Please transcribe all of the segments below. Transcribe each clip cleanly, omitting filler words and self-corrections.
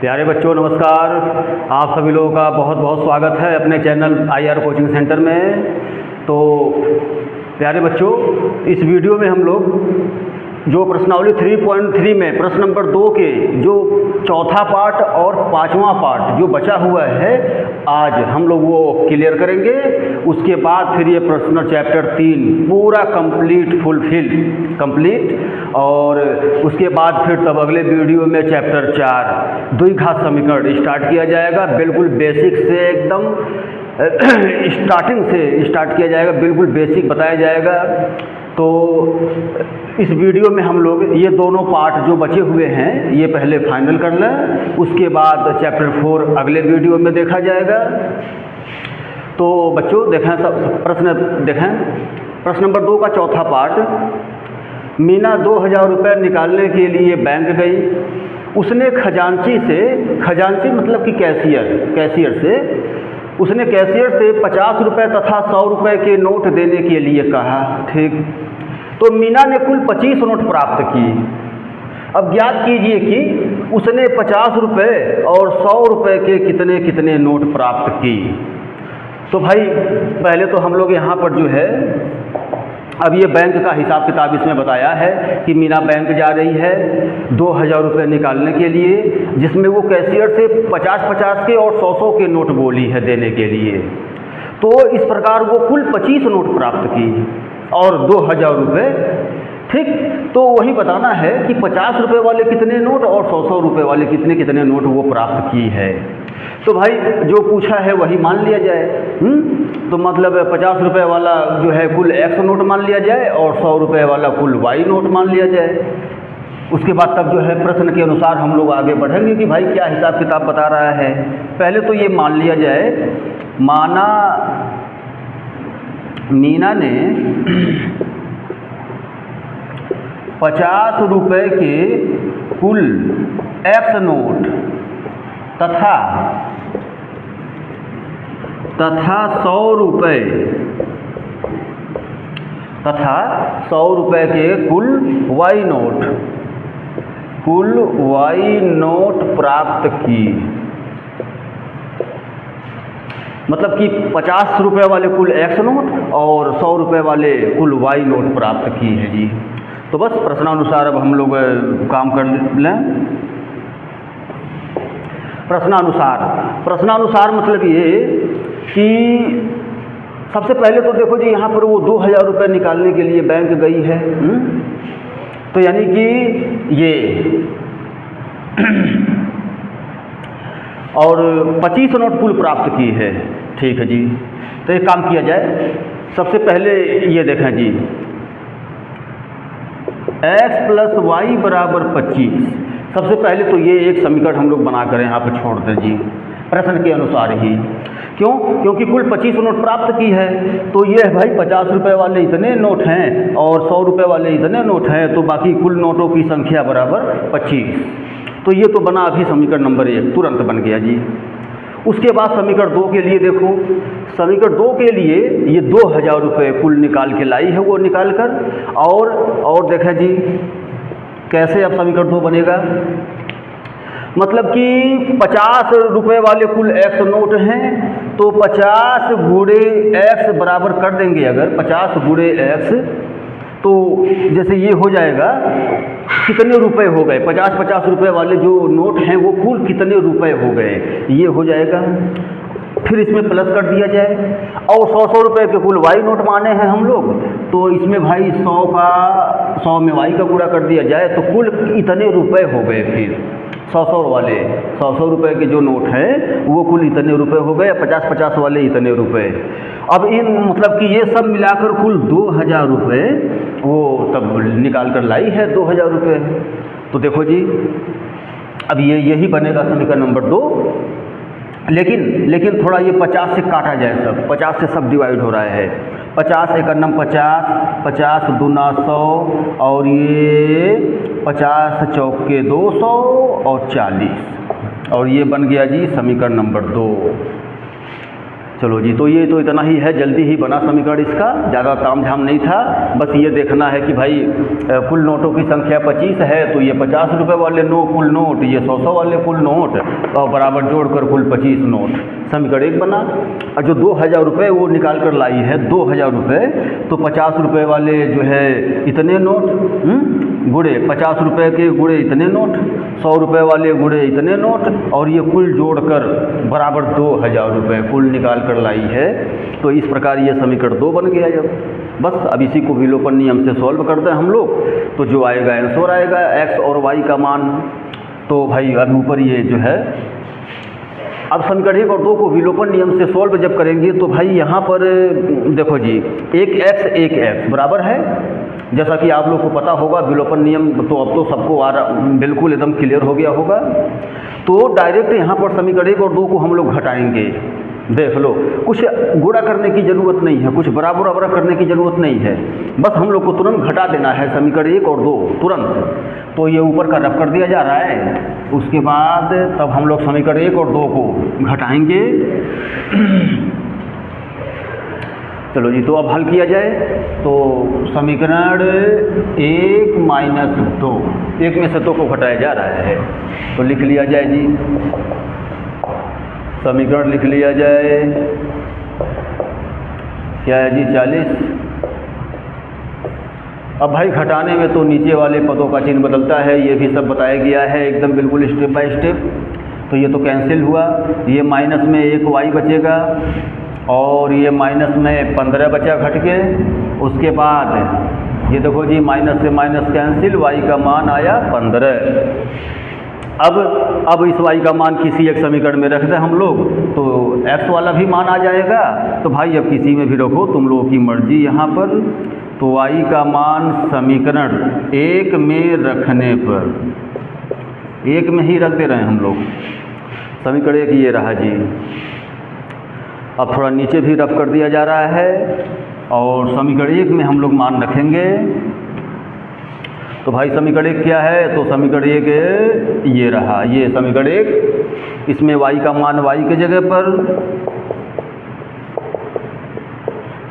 प्यारे बच्चों नमस्कार। आप सभी लोगों का बहुत बहुत स्वागत है अपने चैनल IR कोचिंग सेंटर में। तो प्यारे बच्चों, इस वीडियो में हम लोग जो प्रश्नावली 3.3 में प्रश्न नंबर 2 के जो चौथा पार्ट और पांचवा पार्ट जो बचा हुआ है, आज हम लोग वो क्लियर करेंगे। उसके बाद फिर ये प्रश्न चैप्टर 3 पूरा कंप्लीट, और उसके बाद फिर तब अगले वीडियो में चैप्टर 4 द्विघात समीकरण स्टार्ट किया जाएगा। बिल्कुल बेसिक से एकदम स्टार्टिंग से स्टार्ट किया जाएगा, बिल्कुल बेसिक बताया जाएगा। तो इस वीडियो में हम लोग ये दोनों पार्ट जो बचे हुए हैं ये पहले फाइनल कर लें, उसके बाद चैप्टर 4 अगले वीडियो में देखा जाएगा। तो बच्चों देखें, सब प्रश्न देखें। प्रश्न नंबर 2 का चौथा पार्ट। मीना 2000 रुपये निकालने के लिए बैंक गई। उसने खजांची मतलब कि कैशियर से उसने कैशियर से 50 रुपये तथा 100 रुपये के नोट देने के लिए कहा। ठीक, तो मीना ने कुल 25 नोट प्राप्त किए। अब ज्ञात कीजिए कि उसने 50 रुपये और 100 रुपये के कितने कितने नोट प्राप्त किए। तो भाई पहले तो हम लोग यहाँ पर जो है, अब ये बैंक का हिसाब किताब इसमें बताया है कि मीना बैंक जा रही है 2000 रुपये निकालने के लिए, जिसमें वो कैशियर से 50-50 के और 100-100 के नोट बोली है देने के लिए। तो इस प्रकार वो कुल 25 नोट प्राप्त की और 2000 रुपये। ठीक, तो वही बताना है कि 50 रुपये वाले कितने नोट और 100-100 रुपये वाले कितने कितने नोट वो प्राप्त की है। तो भाई जो पूछा है वही मान लिया जाए। तो मतलब 50 रुपये वाला जो है कुल X नोट मान लिया जाए और 100 रुपये वाला कुल Y नोट मान लिया जाए। उसके बाद तब जो है प्रश्न के अनुसार हम लोग आगे बढ़ेंगे कि भाई क्या हिसाब किताब बता रहा है। पहले तो ये मान लिया जाए, माना मीना ने 50 रुपये के कुल X नोट तथा 100 रुपये के कुल Y नोट प्राप्त की। मतलब कि 50 रुपये वाले कुल X नोट और 100 रुपये वाले कुल Y नोट प्राप्त की है जी। तो बस प्रश्नानुसार अब हम लोग काम कर लें। प्रश्नानुसार मतलब ये कि सबसे पहले तो देखो जी, यहाँ पर वो 2000 रुपये निकालने के लिए बैंक गई है। तो यानी कि ये और 25 नोट कुल प्राप्त की है। ठीक है जी, तो एक काम किया जाए। सबसे पहले ये देखें जी, x + y = 25। सबसे पहले तो ये एक समीकरण हम लोग बनाकर यहाँ पर छोड़ दें जी, प्रश्न के अनुसार ही। क्यों? क्योंकि कुल 25 नोट प्राप्त की है। तो ये है भाई 50 रुपये वाले इतने नोट हैं और 100 रुपये वाले इतने नोट हैं, तो बाकी कुल नोटों की संख्या बराबर 25। तो ये तो बना अभी समीकरण नंबर 1, तुरंत बन गया जी। उसके बाद समीकरण 2 के लिए देखो, समीकरण 2 के लिए ये 2000 रुपये कुल निकाल के लाई है वो निकाल कर, और देखा जी कैसे अब समीकरण 2 बनेगा। मतलब कि 50 रुपये वाले कुल X नोट हैं, तो 50 गुणे X बराबर कर देंगे। अगर 50 गुणे X, तो जैसे ये हो जाएगा कितने रुपए हो गए, 50-50 रुपये वाले जो नोट हैं वो कुल कितने रुपए हो गए, ये हो जाएगा। फिर इसमें प्लस कर दिया जाए, और 100-100 रुपये के कुल Y नोट माने हैं हम लोग, तो इसमें भाई 100 में Y का गुणा कर दिया जाए, तो कुल इतने रुपए हो गए। फिर 100-100 रुपये के जो नोट हैं वो कुल इतने रुपए हो गए, 50-50 वाले इतने रुपए। अब इन मतलब कि ये सब मिलाकर कुल 2000 रुपये वो तब निकाल कर लाई है 2000 रुपये। तो देखो जी, अब यही बनेगा समीकरण नंबर 2। लेकिन थोड़ा ये 50 से काटा जाए, सब 50 से सब डिवाइड हो रहा है। 50 × 50, 50 दूना 100, और ये 50 चौके 200 और 40, और ये बन गया जी समीकरण नंबर 2। चलो जी, तो ये तो इतना ही है, जल्दी ही बना समीकरण इसका, ज़्यादा तामझाम नहीं था। बस ये देखना है कि भाई कुल नोटों की संख्या 25 है, तो ये 50 रुपये वाले कुल नोट, ये 100 वाले कुल नोट, और बराबर जोड़कर कुल 25 नोट, समीकरण एक बना। और जो 2000 रुपये वो निकाल कर लाई है, 2000 रुपये, तो 50 रुपये वाले जो है इतने नोट, गुड़े 50 रुपये के गुड़े इतने नोट, 100 रुपये वाले गुड़े इतने नोट, और ये कुल जोड़कर बराबर 2000 रुपये कुल निकाल कर लाई है। तो इस प्रकार ये समीकरण 2 बन गया। जब बस अब इसी को विलोपन नियम से सॉल्व करते हैं हम लोग, तो जो आएगा आंसर आएगा x और y का मान। तो भाई अब ऊपर ये जो है, अब समीकरण 1 और 2 को विलोपन नियम से सॉल्व जब करेंगे तो भाई यहाँ पर देखो जी, एक x बराबर है, जैसा कि आप लोग को पता होगा विलोपन नियम, तो अब तो सबको बिल्कुल एकदम क्लियर हो गया होगा। तो डायरेक्ट यहाँ पर समीकरण 1 और 2 को हम लोग घटाएंगे। देख लो, कुछ गुणा करने की ज़रूरत नहीं है, कुछ बराबर बराबर करने की ज़रूरत नहीं है, बस हम लोग को तुरंत घटा देना है समीकरण 1 और 2 तुरंत। तो ये ऊपर का रफ कर दिया जा रहा है, उसके बाद तब हम लोग समीकरण 1 और 2 को घटाएंगे। चलो जी, तो अब हल किया जाए। तो समीकरण 1 माइनस 2, 1 में से 2 को घटाया जा रहा है, तो लिख लिया जाए जी, समीकरण लिख लिया जाए, क्या है जी 40। अब भाई घटाने में तो नीचे वाले पदों का चिन्ह बदलता है, ये भी सब बताया गया है एकदम बिल्कुल स्टेप बाय स्टेप। तो ये तो कैंसिल हुआ, ये माइनस में 1 y बचेगा, और ये माइनस में 15 बचा घट के। उसके बाद ये देखो जी, माइनस से माइनस कैंसिल, y का मान आया 15। अब इस y का मान किसी एक समीकरण में रख दें हम लोग, तो x वाला भी मान आ जाएगा। तो भाई अब किसी में भी रखो, तुम लोगों की मर्जी यहाँ पर। तो y का मान समीकरण 1 में रखने पर, 1 में ही रख दे रहे हैं हम लोग, समीकरण 1 ये रहा जी। अब थोड़ा नीचे भी रफ कर दिया जा रहा है, और समीकरण 1 में हम लोग मान रखेंगे। तो भाई समीकरण 1 क्या है, तो समीकरण 1 ये रहा, ये समीकरण 1, इसमें y का मान y के जगह पर,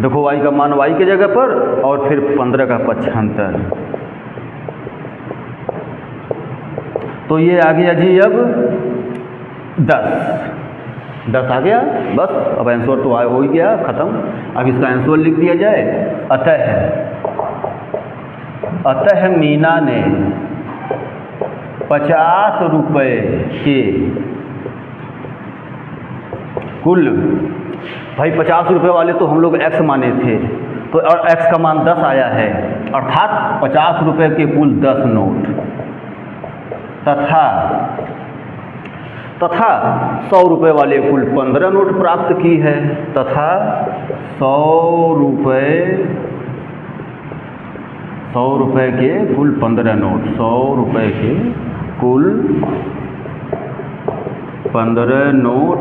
देखो y का मान y के जगह पर, और फिर 15 का 75। तो ये आ गया जी अब 10 आ गया। बस अब आंसर तो हो ही गया, ख़त्म। अब इसका आंसर लिख दिया जाए, अतः मीना ने 50 रुपये के कुल, भाई 50 रुपये वाले तो हम लोग x माने थे, तो और x का मान 10 आया है, अर्थात 50 रुपये के कुल 10 नोट, तथा 100 रुपये वाले कुल 15 नोट प्राप्त की है, तथा 100 रुपये के कुल 15 नोट, 100 रुपये के कुल 15 नोट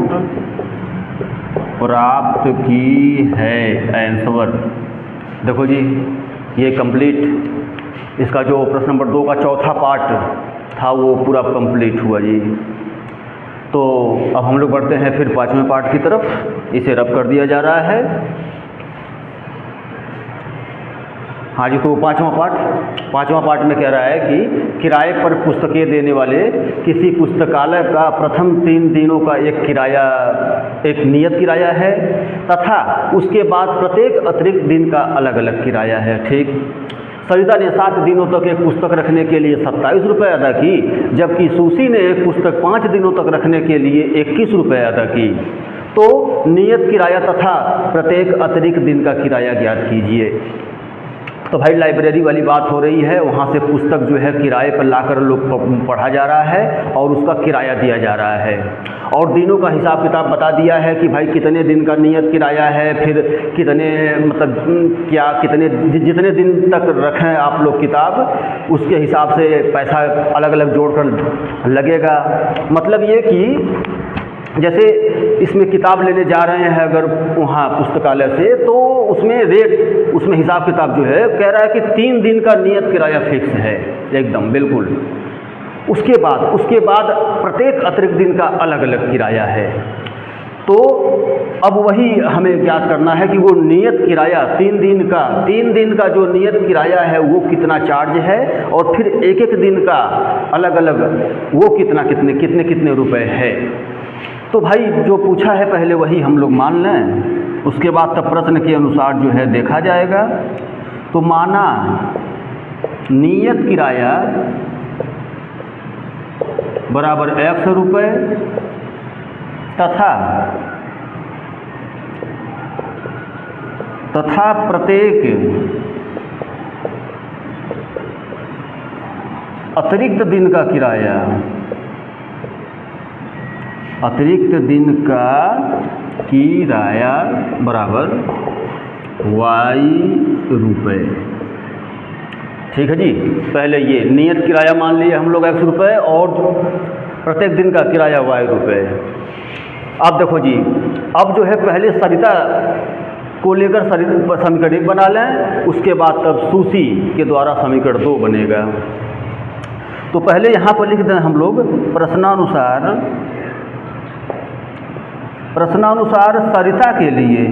प्राप्त की है। आंसर देखो जी, ये कंप्लीट, इसका जो प्रश्न नंबर 2 का चौथा पार्ट था वो पूरा कंप्लीट हुआ जी। तो अब हम लोग बढ़ते हैं फिर 5वें पार्ट की तरफ, इसे रब कर दिया जा रहा है। हाँ जी, तो पाँचवा पार्ट में कह रहा है कि किराए पर पुस्तकें देने वाले किसी पुस्तकालय का प्रथम 3 दिनों का एक नियत किराया है, तथा उसके बाद प्रत्येक अतिरिक्त दिन का अलग अलग किराया है। ठीक, सरिता ने 7 दिनों तक एक पुस्तक रखने के लिए 27 रुपये अदा की, जबकि सुशी ने एक पुस्तक 5 दिनों तक रखने के लिए 21 रुपये अदा की। तो नियत किराया तथा प्रत्येक अतिरिक्त दिन का किराया ज्ञात कीजिए। तो भाई लाइब्रेरी वाली बात हो रही है, वहाँ से पुस्तक जो है किराए पर लाकर लोग पढ़ा जा रहा है और उसका किराया दिया जा रहा है, और दिनों का हिसाब किताब बता दिया है कि भाई कितने दिन का नियत किराया है, फिर कितने मतलब क्या कितने जितने दिन तक रखें आप लोग किताब, उसके हिसाब से पैसा अलग अलग जोड़कर लगेगा। मतलब ये कि जैसे इसमें किताब लेने जा रहे हैं अगर वहाँ पुस्तकालय से, तो उसमें रेट, उसमें हिसाब किताब जो है कह रहा है कि 3 दिन का नियत किराया फिक्स है एकदम बिल्कुल। उसके बाद प्रत्येक अतिरिक्त दिन का अलग अलग किराया है। तो अब वही हमें ज्ञात करना है कि वो नियत किराया 3 दिन का जो नियत किराया है वो कितना चार्ज है, और फिर एक एक दिन का अलग अलग वो कितने रुपए है। तो भाई जो पूछा है पहले वही हम लोग मान लें, उसके बाद तब प्रश्न के अनुसार जो है देखा जाएगा। तो माना नियत किराया बराबर x रुपये तथा प्रत्येक अतिरिक्त दिन का किराया बराबर y रुपये। ठीक है जी। पहले ये नियत किराया मान लिए हम लोग x रुपये और प्रत्येक दिन का किराया y रुपये। अब देखो जी, अब जो है पहले सरिता को लेकर समीकरण 1 बना लें, उसके बाद तब सूसी के द्वारा समीकरण 2 बनेगा। तो पहले यहाँ पर लिख दें हम लोग प्रश्नानुसार सरिता के लिए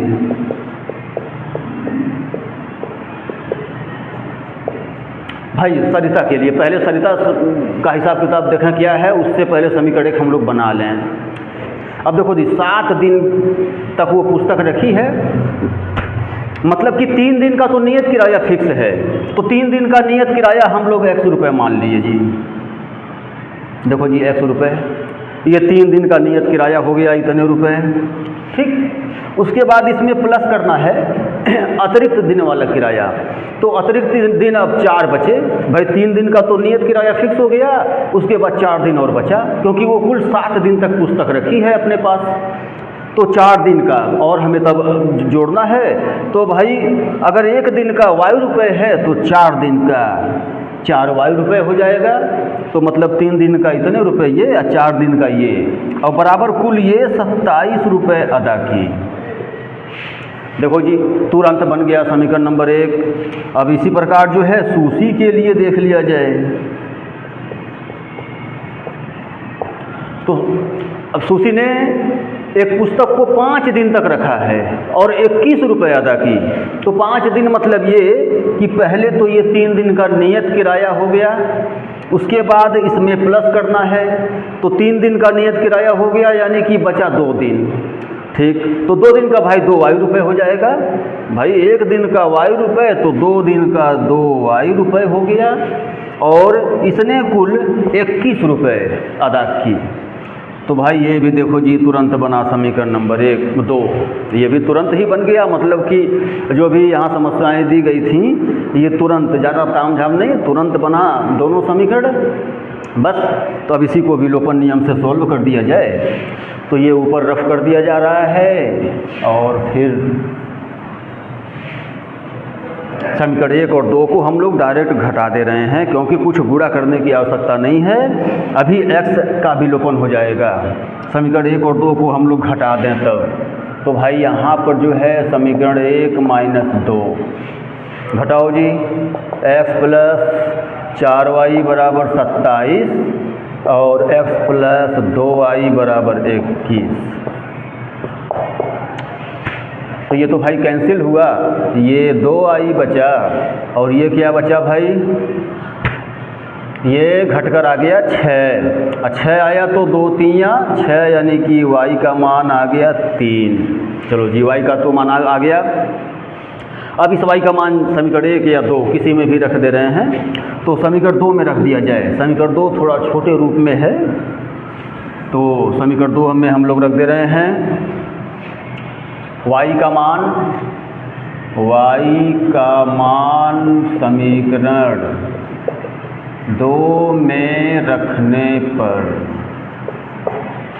भाई सरिता के लिए पहले सरिता का हिसाब किताब देखें क्या है, उससे पहले समीकरण 1 हम लोग बना लें। अब देखो जी 7 दिन तक वो पुस्तक रखी है, मतलब कि 3 दिन का तो नियत किराया फिक्स है, तो 3 दिन का नियत किराया हम लोग x रुपये मान लिए जी। देखो जी x रुपये, ये 3 दिन का नियत किराया हो गया इतने रुपए। ठीक, उसके बाद इसमें प्लस करना है अतिरिक्त दिन वाला किराया। तो अतिरिक्त दिन अब 4 बचे भाई, 3 दिन का तो नियत किराया फिक्स हो गया, उसके बाद 4 दिन और बचा, क्योंकि वो कुल 7 दिन तक पुस्तक रखी है अपने पास, तो 4 दिन का और हमें तब जोड़ना है। तो भाई अगर 1 दिन का y रुपये है तो 4 दिन का 4 y रुपये हो जाएगा, तो मतलब 3 दिन का इतने रुपये ये या 4 दिन का ये, और बराबर कुल ये 27 रुपये अदा की। देखो जी तुरंत बन गया समीकरण नंबर 1। अब इसी प्रकार जो है सूसी के लिए देख लिया जाए। तो अब सूसी ने एक पुस्तक को 5 दिन तक रखा है और 21 रुपये अदा की। तो 5 दिन मतलब ये कि पहले तो ये 3 दिन का नियत किराया हो गया, उसके बाद इसमें प्लस करना है, तो 3 दिन का नियत किराया हो गया, यानी कि बचा 2 दिन। ठीक, तो 2 दिन का भाई 2 y रुपये हो जाएगा भाई। 1 दिन का y रुपये तो 2 दिन का 2 y रुपये हो गया, और इसने कुल 21 रुपये अदा की। तो भाई ये भी देखो जी तुरंत बना समीकरण नंबर 2, ये भी तुरंत ही बन गया, मतलब कि जो भी यहाँ समस्याएं दी गई थी ये तुरंत, ज़्यादा तामझाम नहीं, तुरंत बना दोनों समीकरण बस। तो अब इसी को विलोपन नियम से सॉल्व कर दिया जाए। तो ये ऊपर रफ कर दिया जा रहा है, और फिर समीकरण 1 और 2 को हम लोग डायरेक्ट घटा दे रहे हैं, क्योंकि कुछ गुणा करने की आवश्यकता नहीं है, अभी x का विलोपन हो जाएगा। समीकरण 1 और 2 को हम लोग घटा दें तब। तो भाई यहाँ पर जो है समीकरण 1 माइनस 2 घटाओ जी, x प्लस 4y बराबर 27 और x प्लस 2y बराबर 21। तो ये तो भाई कैंसिल हुआ, ये 2y बचा और ये क्या बचा भाई, ये घटकर आ गया 6। 6 आया तो 2 3 6, यानी कि y का मान आ गया 3। चलो जी y का तो मान आ गया। अब इस y का मान समीकरण 1 या 2 किसी में भी रख दे रहे हैं, तो समीकरण 2 में रख दिया जाए। समीकरण 2 थोड़ा छोटे रूप में है, तो समीकरण 2 में हम लोग रख दे रहे हैं y का मान समीकरण 2 में रखने पर,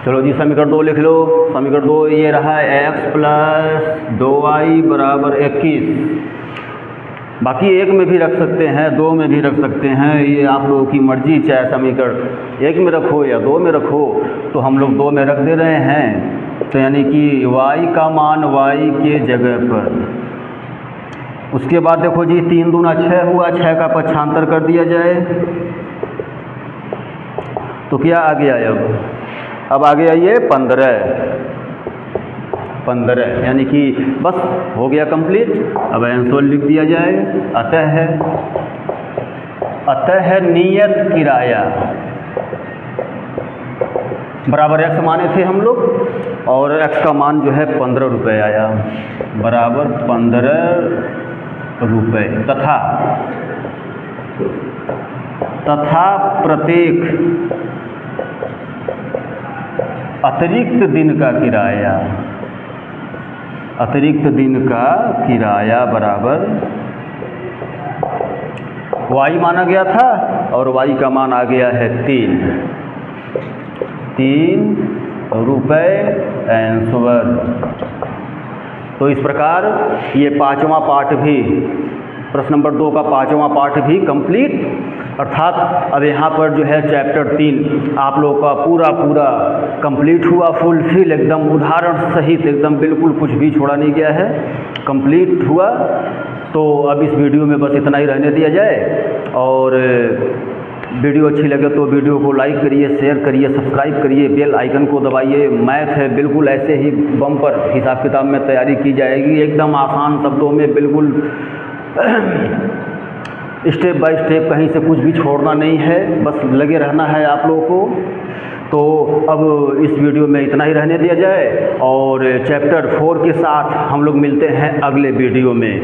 चलो जी समीकरण 2 लिख लो। समीकरण 2 ये रहा है x प्लस 2y बराबर 21। बाकी 1 में भी रख सकते हैं, 2 में भी रख सकते हैं, ये आप लोगों की मर्जी, चाहे समीकरण 1 में रखो या 2 में रखो। तो हम लोग 2 में रख दे रहे हैं, तो यानी कि y का मान y के जगह पर। उसके बाद देखो जी 3 दूना 6 हुआ, 6 का पक्षांतर कर दिया जाए तो क्या आ गया, अब आ गया ये 15। 15, यानी कि बस हो गया कंप्लीट। अब आंसर लिख दिया जाए। अतः नियत किराया बराबर x माने थे हम लोग, और x का मान जो है 15 रुपये आया, बराबर 15 रुपये। तथा प्रत्येक अतिरिक्त दिन का किराया बराबर y माना गया था, और y का मान आ गया है 3 रुपये आंसर। तो इस प्रकार ये पाँचवा पार्ट भी, प्रश्न नंबर 2 का पाँचवा पार्ट भी कंप्लीट। अर्थात अब यहाँ पर जो है चैप्टर 3 आप लोगों का पूरा कंप्लीट हुआ, फुलफिल एकदम उदाहरण सहित एकदम बिल्कुल कुछ भी छोड़ा नहीं गया है, कंप्लीट हुआ। तो अब इस वीडियो में बस इतना ही रहने दिया जाए, और वीडियो अच्छी लगे तो वीडियो को लाइक करिए, शेयर करिए, सब्सक्राइब करिए, बेल आइकन को दबाइए। मैथ है बिल्कुल ऐसे ही बम्पर हिसाब किताब में तैयारी की जाएगी, एकदम आसान शब्दों में, बिल्कुल स्टेप बाय स्टेप, कहीं से कुछ भी छोड़ना नहीं है, बस लगे रहना है आप लोगों को। तो अब इस वीडियो में इतना ही रहने दिया जाए, और चैप्टर 4 के साथ हम लोग मिलते हैं अगले वीडियो में।